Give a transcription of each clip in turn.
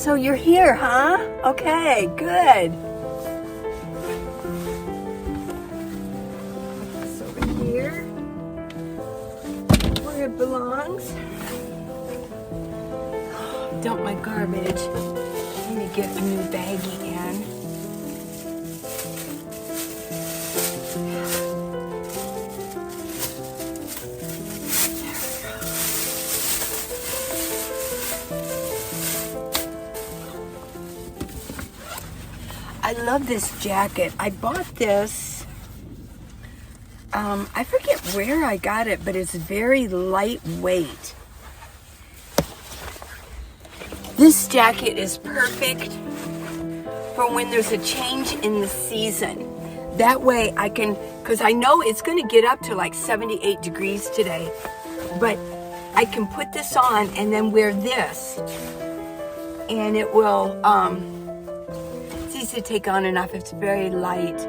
So you're here, huh? Okay, good. This over here, where it belongs. Dump my garbage. Let me get a new baggie in. I love this jacket. I bought this, I forget where I got it, but it's very lightweight. This jacket is perfect for when there's a change in the season. That way I can, because I know it's going to get up to like 78 degrees today, but I can put this on and then wear this, and it will, it's easy to take on and off. It's very light.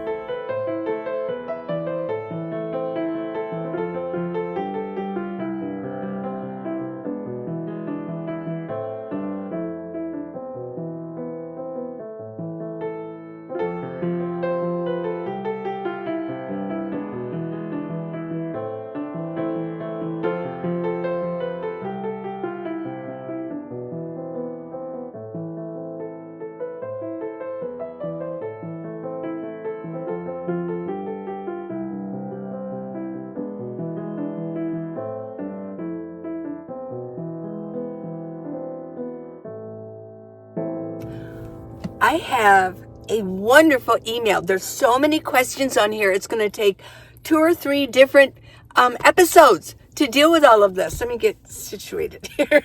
I have a wonderful email. There's so many questions on here. It's going to take 2 or 3 different episodes to deal with all of this. Let me get situated here.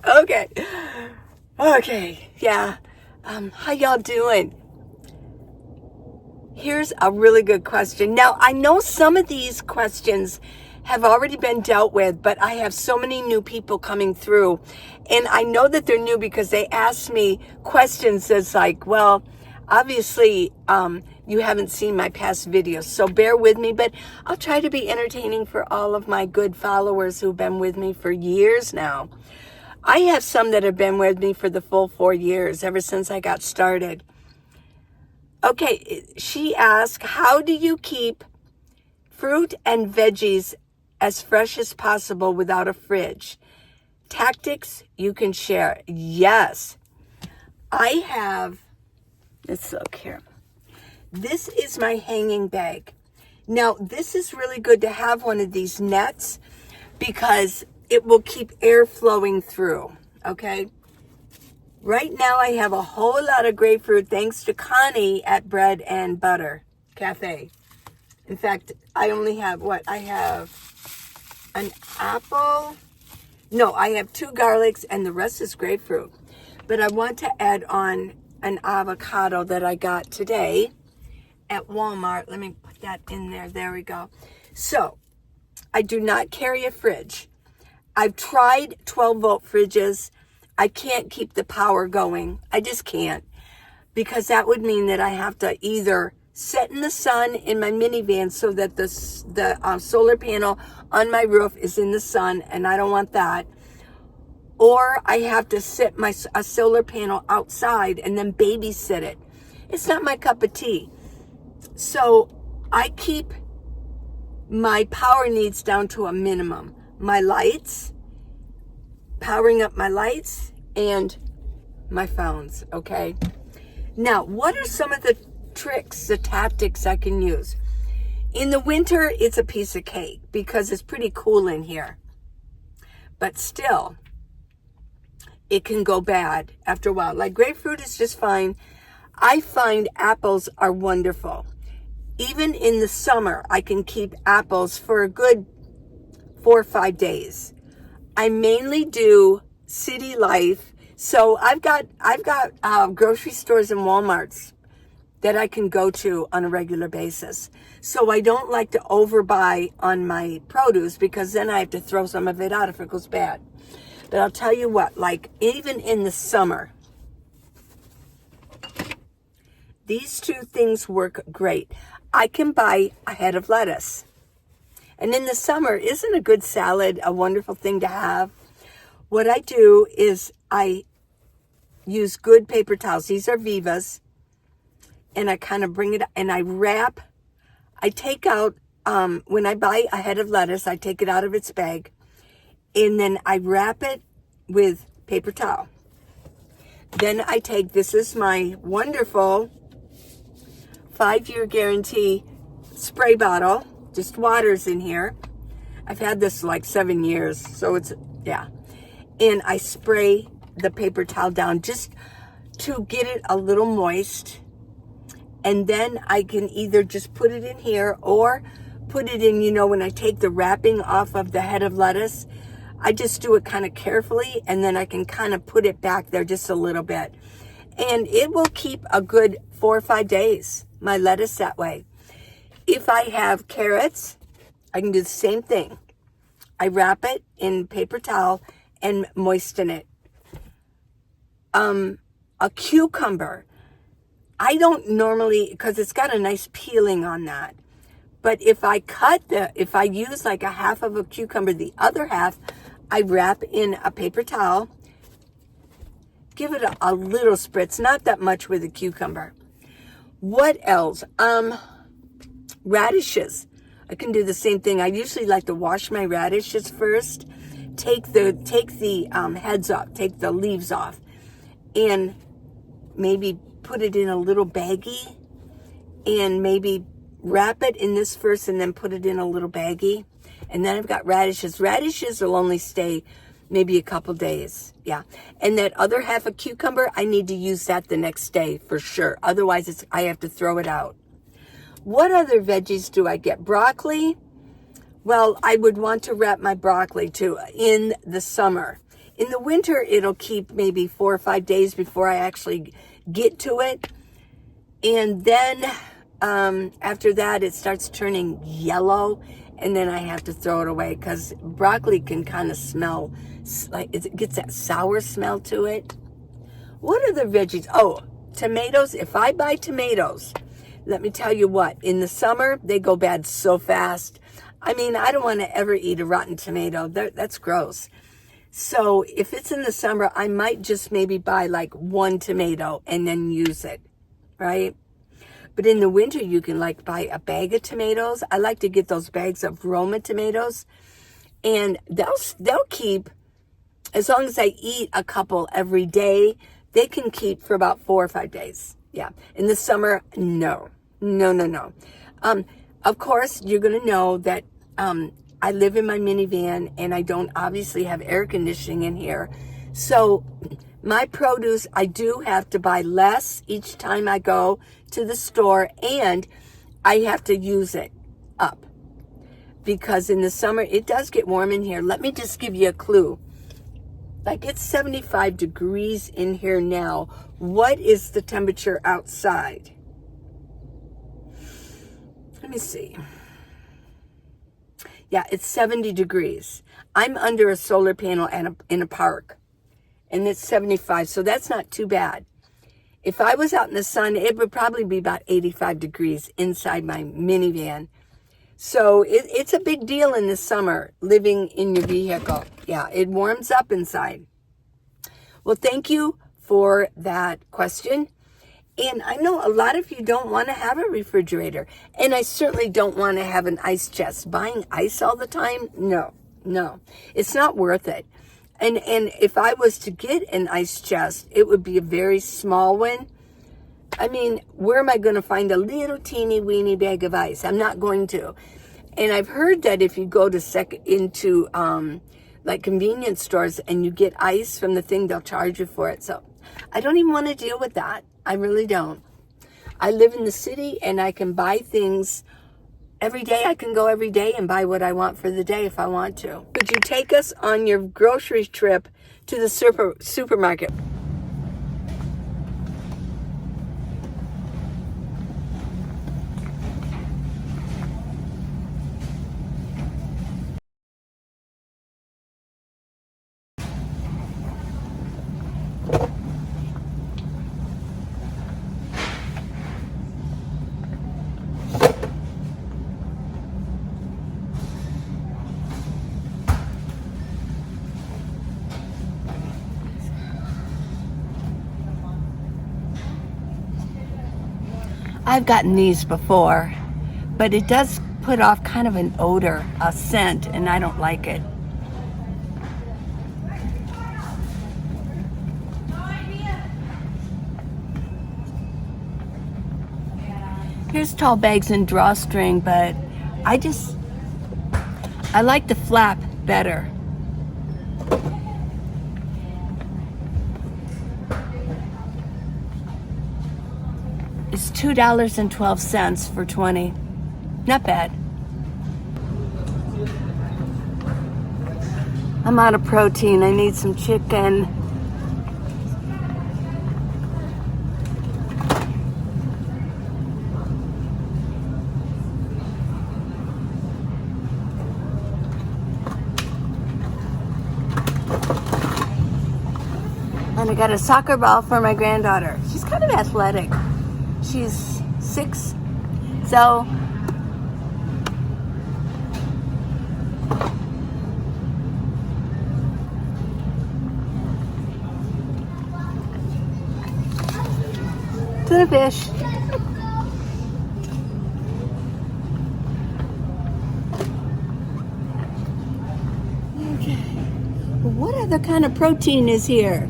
Okay. Yeah. How y'all doing? Here's a really good question. Now, I know some of these questions have already been dealt with, but I have so many new people coming through. And I know that they're new because they ask me questions that's like, well, obviously, you haven't seen my past videos, so bear with me, but I'll try to be entertaining for all of my good followers who've been with me for years now. I have some that have been with me for the full 4 years, ever since I got started. Okay, she asked, how do you keep fruit and veggies as fresh as possible without a fridge? Tactics you can share. Yes, I have. Let's look here. This is my hanging bag. Now, this is really good to have one of these nets because it will keep air flowing through, okay? Right now, I have a whole lot of grapefruit thanks to Connie at Bread and Butter Cafe. In fact, I only have I have an apple. No, I have 2 garlics and the rest is grapefruit. But I want to add on an avocado that I got today at Walmart. Let me put that in there. There we go. So, I do not carry a fridge. I've tried 12-volt fridges. I can't keep the power going. I just can't. Because that would mean that I have to either sit in the sun in my minivan so that the solar panel on my roof is in the sun, and I don't want that. Or I have to sit a solar panel outside and then babysit it. It's not my cup of tea. So I keep my power needs down to a minimum. My lights, powering up my lights, and my phones, okay? Now, what are some of the tricks, the tactics I can use? In the winter, it's a piece of cake because it's pretty cool in here. But still, it can go bad after a while. Like grapefruit is just fine. I find apples are wonderful. Even in the summer, I can keep apples for a good 4 or 5 days. I mainly do city life. So I've got grocery stores and Walmarts that I can go to on a regular basis. So I don't like to overbuy on my produce because then I have to throw some of it out if it goes bad. But I'll tell you what, like even in the summer, these 2 things work great. I can buy a head of lettuce. And in the summer, isn't a good salad a wonderful thing to have? What I do is I use good paper towels. These are Vivas. And I kind of bring it, and I wrap. I take out, when I buy a head of lettuce, I take it out of its bag. And then I wrap it with paper towel. Then I take, this is my wonderful 5-year guarantee spray bottle. Just water's in here. I've had this like 7 years, so it's, yeah. And I spray the paper towel down just to get it a little moist. And then I can either just put it in here or put it in, you know, when I take the wrapping off of the head of lettuce, I just do it kind of carefully, and then I can kind of put it back there just a little bit. And it will keep a good 4 or 5 days, my lettuce that way. If I have carrots, I can do the same thing. I wrap it in paper towel and moisten it. A cucumber, I don't normally, because it's got a nice peeling on that. But if I if I use like a half of a cucumber, the other half, I wrap in a paper towel, give it a little spritz, not that much with a cucumber. What else? Radishes. I can do the same thing. I usually like to wash my radishes first, take the heads off, take the leaves off, and maybe put it in a little baggie, and maybe wrap it in this first and then put it in a little baggie. And then I've got radishes. Radishes will only stay maybe a couple days. Yeah. And that other half of cucumber, I need to use that the next day for sure. Otherwise, I have to throw it out. What other veggies do I get? Broccoli. Well, I would want to wrap my broccoli too in the summer. In the winter, it'll keep maybe 4 or 5 days before I actually get to it. And then after that, it starts turning yellow, and then I have to throw it away because broccoli can kind of smell, like it gets that sour smell to it. What are the veggies? Oh, tomatoes. If I buy tomatoes, let me tell you what, in the summer, they go bad so fast. I mean, I don't want to ever eat a rotten tomato. That's gross. So if it's in the summer, I might just maybe buy like 1 tomato and then use it, right? But in the winter, you can like buy a bag of tomatoes. I like to get those bags of Roma tomatoes, and they'll keep, as long as I eat a couple every day, they can keep for about 4 or 5 days. Yeah. In the summer, no. Of course, you're going to know that I live in my minivan, and I don't obviously have air conditioning in here. So my produce, I do have to buy less each time I go to the store, and I have to use it up because in the summer it does get warm in here. Let me just give you a clue. Like, it's 75 degrees in here now. What is the temperature outside? Let me see. Yeah, it's 70 degrees. I'm under a solar panel in a park, and it's 75, so that's not too bad. If I was out in the sun, it would probably be about 85 degrees inside my minivan. So it's a big deal in the summer, living in your vehicle. Yeah, it warms up inside. Well, thank you for that question. And I know a lot of you don't want to have a refrigerator. And I certainly don't want to have an ice chest. Buying ice all the time? No. It's not worth it. And if I was to get an ice chest, it would be a very small one. I mean, where am I going to find a little teeny weeny bag of ice? I'm not going to. And I've heard that if you go to into like convenience stores and you get ice from the thing, they'll charge you for it. So I don't even want to deal with that. I really don't. I live in the city, and I can buy things every day. I can go every day and buy what I want for the day if I want to. Could you take us on your grocery trip to the supermarket? I've gotten these before, but it does put off kind of an odor, a scent, and I don't like it. Here's tall bags and drawstring, but I like the flap better. It's $2.12 for 20. Not bad. I'm out of protein. I need some chicken. And I got a soccer ball for my granddaughter. She's kind of athletic. She's 6, so tuna fish. Okay. What other kind of protein is here?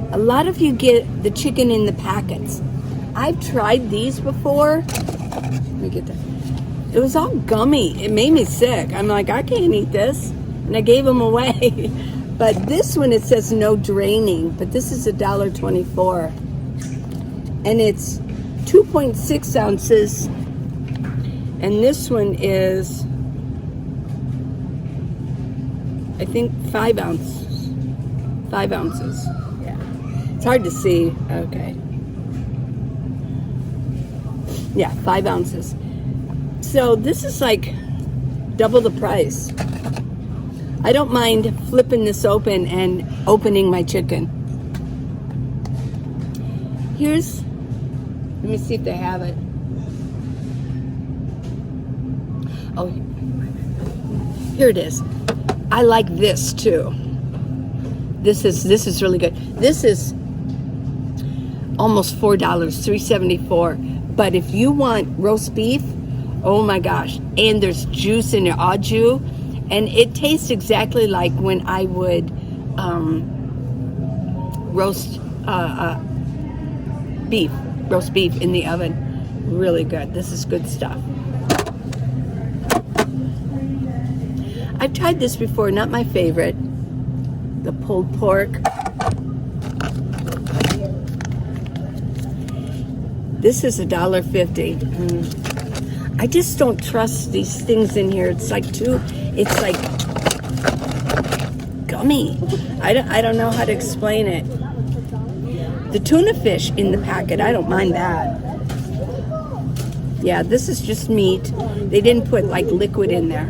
A lot of you get the chicken in the packets. I've tried these before. Let me get that. It was all gummy. It made me sick. I'm like, I can't eat this. And I gave them away. But this one, it says no draining. But this is $1.24. And it's 2.6 ounces. And this one is, I think, 5 ounces. 5 ounces. It's hard to see. Okay. Yeah, 5 ounces. So this is like double the price. I don't mind flipping this open and opening my chicken. Let me see if they have it. Oh, here it is. I like this too. This is really good. This is almost $4, $3.74. But if you want roast beef, oh my gosh. And there's juice in there, au jus. And it tastes exactly like when I would roast beef in the oven. Really good. This is good stuff. I've tried this before, not my favorite. The pulled pork. This is $1.50. I just don't trust these things in here. It's like gummy. I don't know how to explain it. The tuna fish in the packet, I don't mind that. Yeah, this is just meat. They didn't put like liquid in there.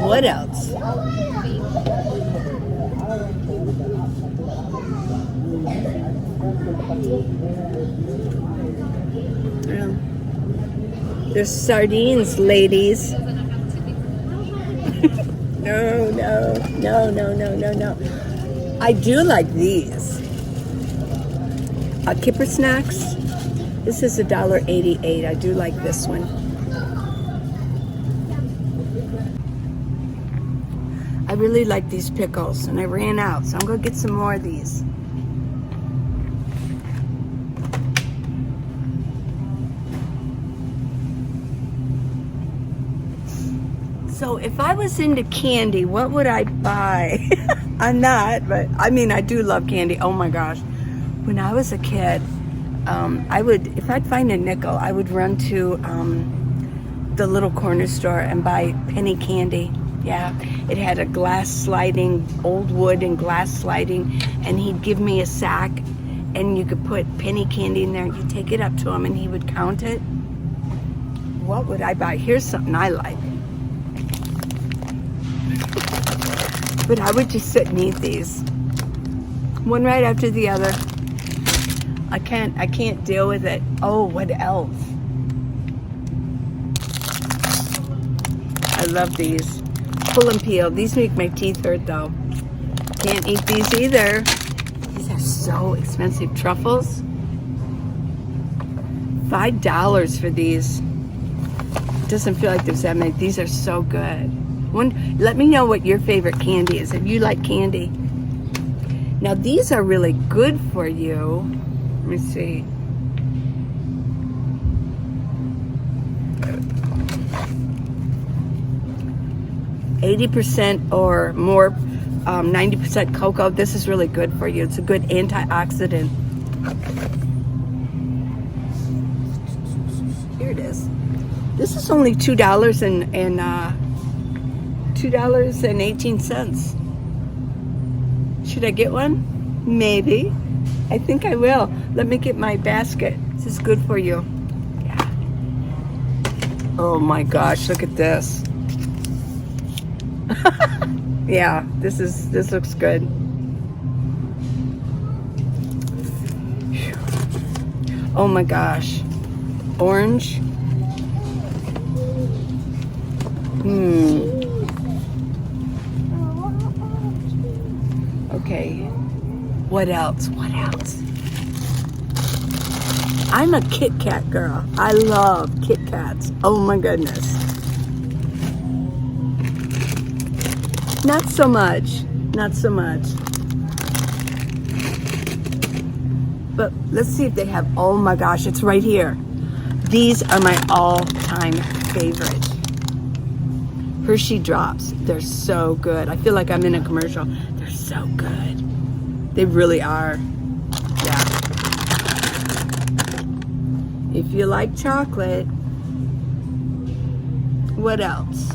What else? There's sardines, ladies. No. I do like these. Kipper snacks. This is $1.88. I do like this one. I really like these pickles, and I ran out, so I'm going to get some more of these. So if I was into candy, what would I buy? I'm not, but I mean, I do love candy. Oh my gosh. When I was a kid, if I'd find a nickel, I would run to the little corner store and buy penny candy. Yeah, it had a glass sliding, old wood and glass sliding, and he'd give me a sack, and you could put penny candy in there, and you take it up to him, and he would count it. What would I buy? Here's something I like. But I would just sit and eat these. One right after the other. I can't deal with it. Oh, what else? I love these. Pull and peel. These make my teeth hurt though. Can't eat these either. These are so expensive. Truffles. $5 for these. It doesn't feel like there's that many. These are so good. Let me know what your favorite candy is, if you like candy. Now these are really good for you. Let me see. %80 or more, 90% cocoa. This is really good for you. It's a good antioxidant. Here it is. This is only $2 and $2.18. Should I get one? Maybe. I think I will. Let me get my basket. This is good for you. Yeah. Oh my gosh, look at this. Yeah, this looks good. Oh my gosh. Orange. Okay. What else? What else? I'm a Kit Kat girl. I love Kit Kats. Oh my goodness. Not so much. Not so much. But let's see if they have, oh my gosh, it's right here. These are my all-time favorite. Hershey Drops. They're so good. I feel like I'm in a commercial. They're so good. They really are. Yeah. If you like chocolate, what else?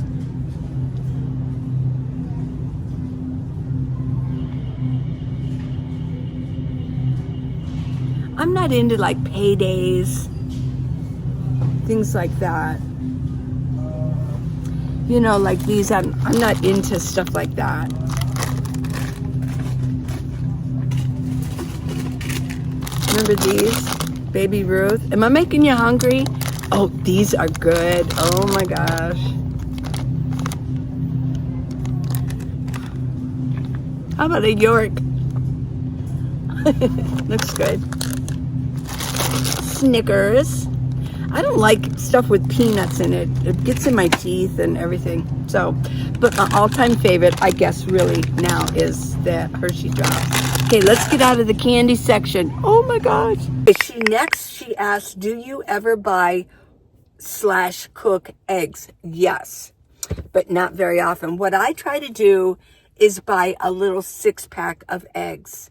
I'm not into like paydays, things like that. You know, like these, I'm not into stuff like that. Remember these? Baby Ruth. Am I making you hungry? Oh, these are good. Oh my gosh. How about a York? Looks good. Snickers. I don't like stuff with peanuts in it. It gets in my teeth and everything. So, but my all-time favorite, I guess, really now is the Hershey Drops. Okay, let's get out of the candy section. Oh my gosh. She asked, do you ever buy / cook eggs? Yes, but not very often. What I try to do is buy a little 6-pack of eggs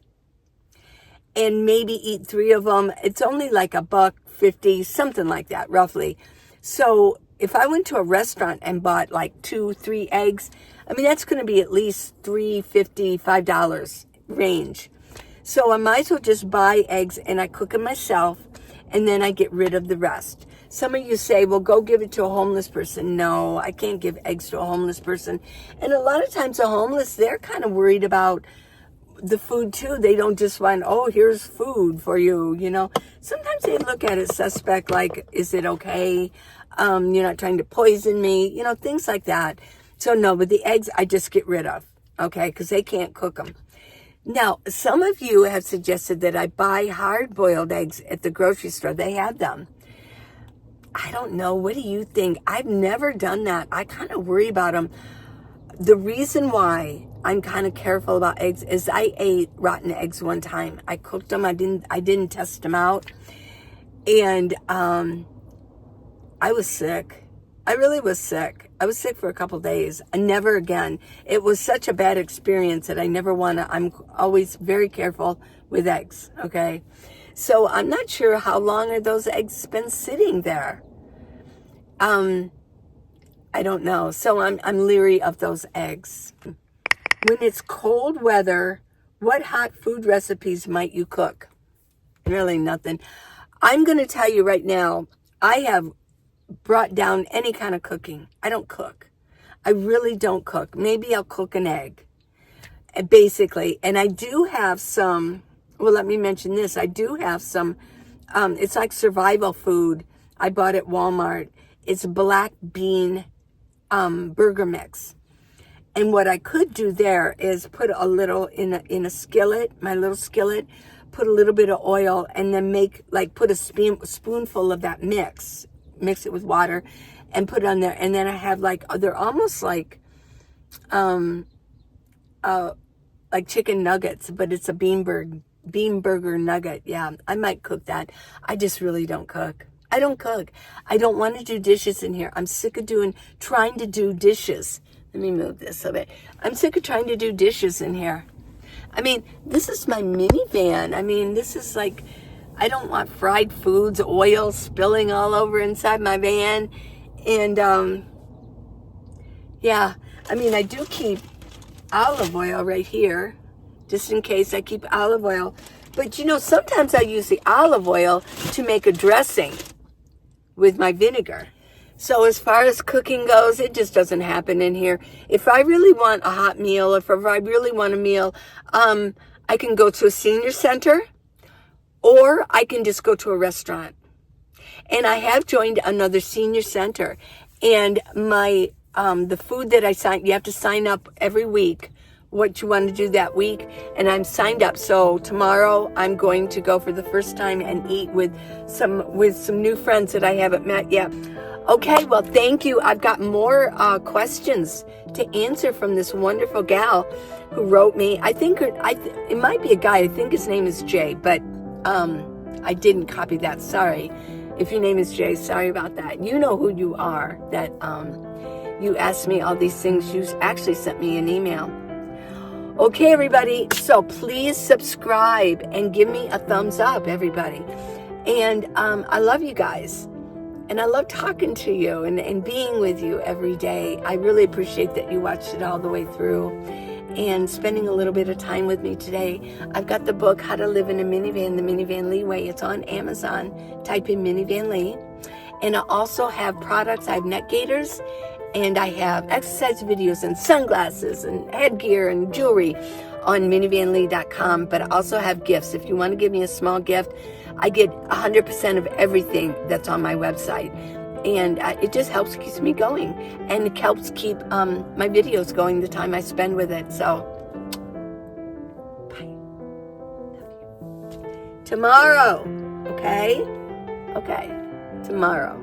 and maybe eat 3 of them. It's only like $1.50, something like that, roughly. So if I went to a restaurant and bought like 2-3 eggs, I mean, that's going to be at least $3.50, $5 range. So I might as well just buy eggs and I cook them myself and then I get rid of the rest. Some of you say, well, go give it to a homeless person. No, I can't give eggs to a homeless person. And a lot of times the homeless, they're kind of worried about the food too. They don't just want, oh, here's food for you, you know. Sometimes they look at it suspect, like, is it okay? You're not trying to poison me, you know, things like that. So no, but the eggs I just get rid of, okay, because they can't cook them. Now, some of you have suggested that I buy hard-boiled eggs at the grocery store. They have them. I don't know. What do you think? I've never done that. I kind of worry about them. The reason why I'm kind of careful about eggs is I ate rotten eggs one time. I cooked them. I didn't test them out. And I was sick. I really was sick. I was sick for a couple days. I never again. It was such a bad experience that I never want to. I'm always very careful with eggs, okay? So I'm not sure how long are those eggs been sitting there. I don't know. So I'm leery of those eggs. When it's cold weather, what hot food recipes might you cook? Really nothing. I'm going to tell you right now, I have brought down any kind of cooking. I don't cook. I really don't cook. Maybe I'll cook an egg. basically. And I do have some, well, let me mention this. I do have some, it's like survival food I bought at Walmart. It's black bean burger mix. And what I could do there is put a little in a skillet, my little skillet, put a little bit of oil, and then put a spoonful of that mix it with water, and put it on there. And then I have they're almost like chicken nuggets, but it's a bean burger nugget. Yeah, I might cook that. I just really don't cook. I don't cook. I don't want to do dishes in here. I'm sick of trying to do dishes. Let me move this a bit. I'm sick of trying to do dishes in here. I mean, this is my minivan. I mean, this is like, I don't want fried foods, oil spilling all over inside my van. And, yeah, I mean, I do keep olive oil right here, just in case. I keep olive oil. But, sometimes I use the olive oil to make a dressing with my vinegar. So as far as cooking goes, it just doesn't happen in here. If I really want a hot meal, if I really want a meal, I can go to a senior center, or I can just go to a restaurant. And I have joined another senior center, and the food that you have to sign up every week, what you want to do that week, and I'm signed up. So tomorrow I'm going to go for the first time and eat with some new friends that I haven't met yet. Okay, well, thank you. I've got more questions to answer from this wonderful gal who wrote me. I think it might be a guy. I think his name is Jay, but I didn't copy that. Sorry. If your name is Jay, sorry about that. You know who you are, that you asked me all these things. You actually sent me an email. Okay, everybody. So please subscribe and give me a thumbs up, everybody. And I love you guys. And I love talking to you and being with you every day. I really appreciate that you watched it all the way through and spending a little bit of time with me today. I've got the book, How to Live in a Minivan, the Minivan Lee Way. It's on Amazon. Type in Minivan Lee. And I also have products. I have neck gaiters, and I have exercise videos and sunglasses and headgear and jewelry on minivanlee.com. But I also have gifts. If you want to give me a small gift, I get 100% of everything that's on my website. And it just helps keep me going. And it helps keep my videos going the time I spend with it. So, bye. Love you. Tomorrow, okay? Okay. Tomorrow.